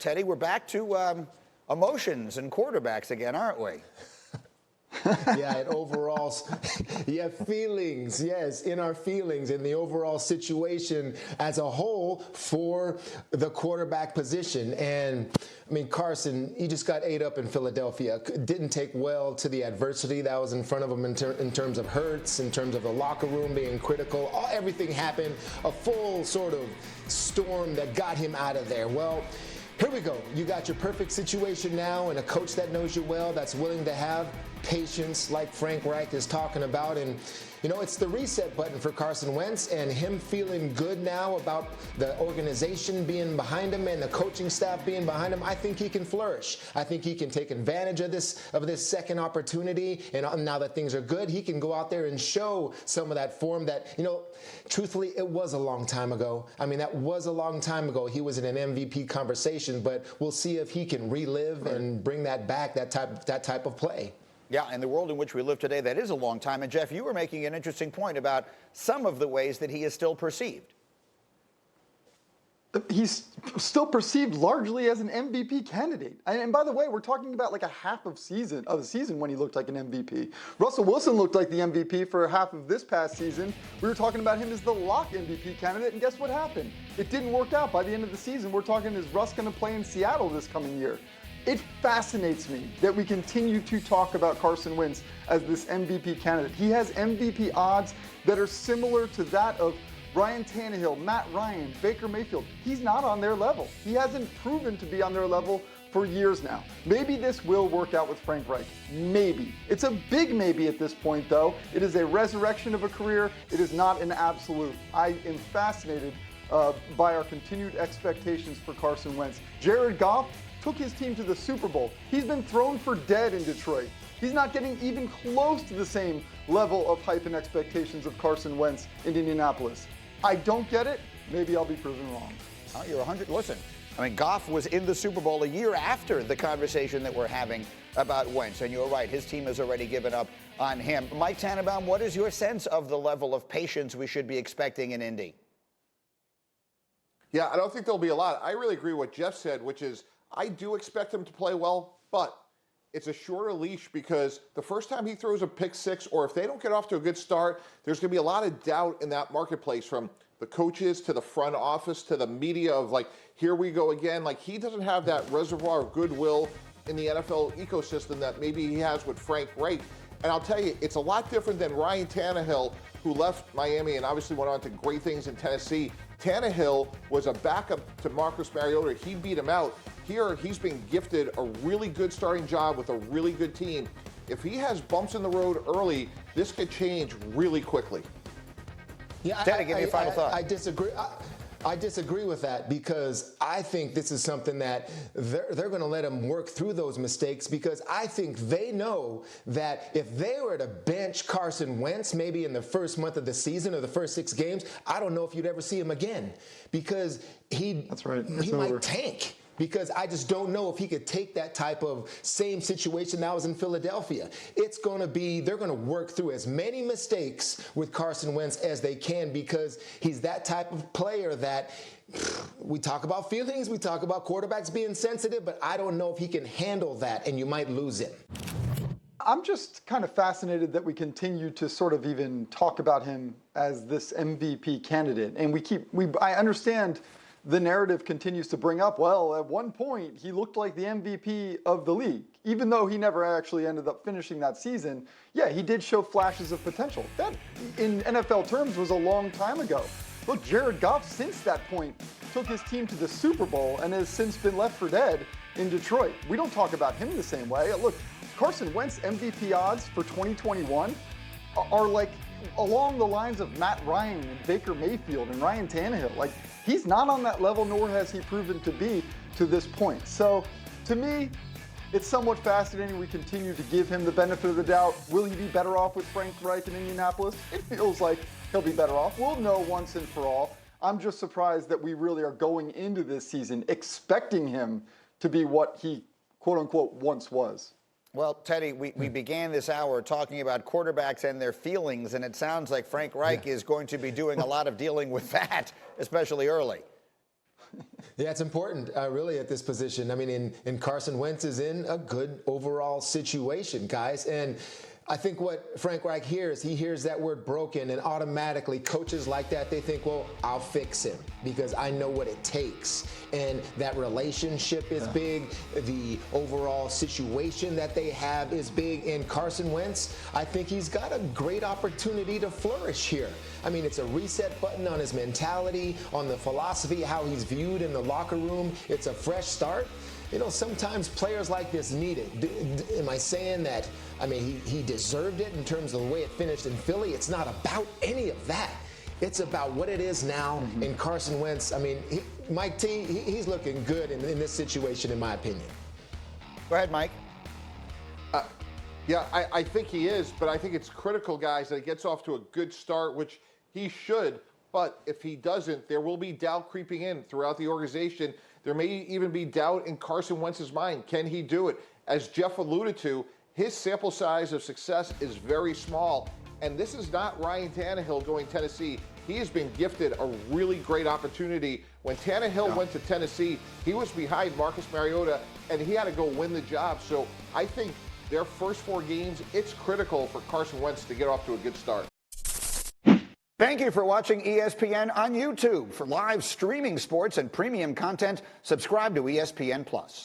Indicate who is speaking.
Speaker 1: Tedy, we're back to emotions and quarterbacks again, aren't we?
Speaker 2: Yeah, and overall, yeah, feelings, yes, in our feelings, in the overall situation as a whole for the quarterback position. And, I mean, Carson, he just got ate up in Philadelphia. Didn't take well to the adversity that was in front of him in terms of hurts, in terms of the locker room being critical. Everything happened, a full sort of storm that got him out of there. Well, here we go. You got your perfect situation now and a coach that knows you well, that's willing to have patience like Frank Reich is talking about. And, you know, it's the reset button for Carson Wentz and him feeling good now about the organization being behind him and the coaching staff being behind him. I think he can flourish. I think he can take advantage of this second opportunity. And now that things are good, he can go out there and show some of that form that, you know, truthfully, it was a long time ago. I mean, that was a long time ago. He was in an MVP conversation, but we'll see if he can relive and bring that back, that type of play.
Speaker 1: Yeah, in the world in which we live today, that is a long time. And, Jeff, you were making an interesting point about some of the ways that he is still perceived.
Speaker 3: He's still perceived largely as an MVP candidate. And by the way, we're talking about like a half of the season when he looked like an MVP. Russell Wilson looked like the MVP for half of this past season. We were talking about him as the lock MVP candidate, and guess what happened? It didn't work out by the end of the season. We're talking, is Russ going to play in Seattle this coming year? It fascinates me that we continue to talk about Carson Wentz as this MVP candidate. He has MVP odds that are similar to that of Ryan Tannehill, Matt Ryan, Baker Mayfield. He's not on their level. He hasn't proven to be on their level for years now. Maybe this will work out with Frank Reich. Maybe. It's a big maybe at this point, though. It is a resurrection of a career. It is not an absolute. I am fascinated by our continued expectations for Carson Wentz. Jared Goff took his team to the Super Bowl. He's been thrown for dead in Detroit. He's not getting even close to the same level of hype and expectations of Carson Wentz in Indianapolis. I don't get it. Maybe I'll be proven wrong.
Speaker 1: Oh, you're 100. Listen, I mean, Goff was in the Super Bowl a year after the conversation that we're having about Wentz, and you're right, his team has already given up on him. Mike Tannenbaum, what is your sense of the level of patience we should be expecting in Indy?
Speaker 4: Yeah, I don't think there'll be a lot. I really agree with what Jeff said, which is I do expect him to play well, but it's a shorter leash because the first time he throws a pick six, or if they don't get off to a good start, there's going to be a lot of doubt in that marketplace from the coaches to the front office to the media of like, here we go again. Like, he doesn't have that reservoir of goodwill in the NFL ecosystem that maybe he has with Frank Reich. And I'll tell you, it's a lot different than Ryan Tannehill, who left Miami and obviously went on to great things in Tennessee. Tannehill was a backup to Marcus Mariota. He beat him out. Here, he's been gifted a really good starting job with a really good team. If he has bumps in the road early, this could change really quickly.
Speaker 2: Yeah,
Speaker 1: Tedy, give me a final thought.
Speaker 2: I disagree. I disagree with that because I think this is something that they're going to let him work through those mistakes, because I think they know that if they were to bench Carson Wentz maybe in the first month of the season or the first 6 games, I don't know if you'd ever see him again, because he might tank. Because I just don't know if he could take that type of same situation that was in Philadelphia. It's going to be, they're going to work through as many mistakes with Carson Wentz as they can, because he's that type of player that we talk about feelings, we talk about quarterbacks being sensitive, but I don't know if he can handle that, and you might lose him.
Speaker 3: I'm just kind of fascinated that we continue to sort of even talk about him as this MVP candidate. And I understand the narrative continues to bring up, well, at one point, he looked like the MVP of the league. Even though he never actually ended up finishing that season, yeah, he did show flashes of potential. That, in NFL terms, was a long time ago. Look, Jared Goff, since that point, took his team to the Super Bowl and has since been left for dead in Detroit. We don't talk about him the same way. Look, Carson Wentz MVP odds for 2021 are like along the lines of Matt Ryan and Baker Mayfield and Ryan Tannehill. Like, he's not on that level, nor has he proven to be to this point. So, to me, it's somewhat fascinating. We continue to give him the benefit of the doubt. Will he be better off with Frank Reich in Indianapolis? It feels like he'll be better off. We'll know once and for all. I'm just surprised that we really are going into this season expecting him to be what he, quote unquote, once was.
Speaker 1: Well, Tedy, we began this hour talking about quarterbacks and their feelings, and it sounds like Frank Reich is going to be doing a lot of dealing with that, especially early.
Speaker 2: Yeah, it's important, really, at this position. I mean, in Carson Wentz is in a good overall situation, guys. And I think what Frank Reich hears, he hears that word broken, and automatically coaches like that, they think, well, I'll fix him because I know what it takes. And that relationship is big. The overall situation that they have is big. And Carson Wentz, I think he's got a great opportunity to flourish here. I mean, it's a reset button on his mentality, on the philosophy, how he's viewed in the locker room. It's a fresh start. You know, sometimes players like this need it. Am I saying that, I mean, he deserved it in terms of the way it finished in Philly? It's not about any of that. It's about what it is now in Carson Wentz. I mean, Mike T, he's looking good in this situation, in my opinion.
Speaker 1: Go ahead, Mike.
Speaker 4: Yeah, I think he is, but I think it's critical, guys, that he gets off to a good start, which he should. But if he doesn't, there will be doubt creeping in throughout the organization. There may even be doubt in Carson Wentz's mind. Can he do it? As Jeff alluded to, his sample size of success is very small. And this is not Ryan Tannehill going Tennessee. He has been gifted a really great opportunity. When Tannehill went to Tennessee, he was behind Marcus Mariota, and he had to go win the job. So I think their first 4 games, it's critical for Carson Wentz to get off to a good start.
Speaker 1: Thank you for watching ESPN on YouTube. For live streaming sports and premium content, subscribe to ESPN+.